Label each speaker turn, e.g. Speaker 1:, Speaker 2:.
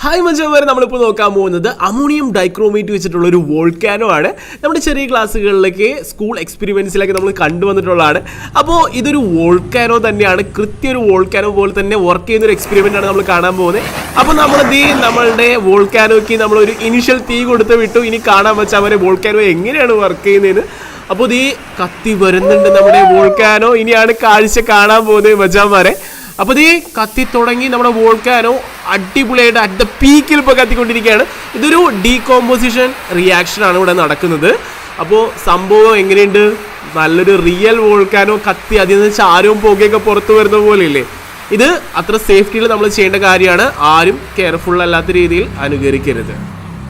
Speaker 1: Hi മച്ചാന്മാരെ, നമ്മളിപ്പോൾ നോക്കാൻ പോകുന്നത് അമോണിയം ഡൈക്രോമേറ്റ് വെച്ചിട്ടുള്ള ഒരു വോൾക്കാനോ ആണ്. നമ്മുടെ ചെറിയ ക്ലാസ്സുകളിലൊക്കെ സ്കൂൾ എക്സ്പെരിമെൻറ്റ്സിലൊക്കെ നമ്മൾ കണ്ടുവന്നിട്ടുള്ളതാണ്. അപ്പോൾ ഇതൊരു വോൾക്കാനോ തന്നെയാണ്, കൃത്യ ഒരു വോൾക്കാനോ പോലെ തന്നെ വർക്ക് ചെയ്യുന്ന ഒരു എക്സ്പെരിമെൻ്റ് ആണ് നമ്മൾ കാണാൻ പോകുന്നത്. അപ്പോൾ നമ്മളുടെ വോൾക്കാനോയ്ക്ക് നമ്മളൊരു ഇനിഷ്യൽ തീ കൊടുത്ത് വിട്ടു. ഇനി കാണാൻ മച്ചാന്മാരെ വോൾക്കാനോ എങ്ങനെയാണ് വർക്ക് ചെയ്യുന്നതെന്ന്. അപ്പോൾ ഈ കത്തി വരുന്നുണ്ട് നമ്മുടെ വോൾക്കാനോ. ഇനിയാണ് കാഴ്ച കാണാൻ പോകുന്നത് മച്ചാന്മാരെ. അപ്പോൾ ഈ കത്തി തുടങ്ങി നമ്മുടെ വോൾക്കാനോ അടിപൊളിയായിട്ട് അറ്റ് ദ പീക്കിൽ ഇപ്പോൾ കത്തിക്കൊണ്ടിരിക്കുകയാണ്. ഇതൊരു ഡീകോമ്പോസിഷൻ റിയാക്ഷൻ ആണ് ഇവിടെ നടക്കുന്നത്. അപ്പോൾ സംഭവം എങ്ങനെയുണ്ട്? നല്ലൊരു റിയൽ വോൾക്കാനോ കത്തി അതിൽ നിന്ന് ചാരവും പുകയൊക്കെ പുറത്തു വരുന്ന പോലെ ഇല്ലേ? ഇത് അത്ര സേഫ്റ്റിയിൽ നമ്മൾ ചെയ്യേണ്ട കാര്യമാണ്. ആരും കെയർഫുൾ അല്ലാത്ത രീതിയിൽ അനുകരിക്കരുത്.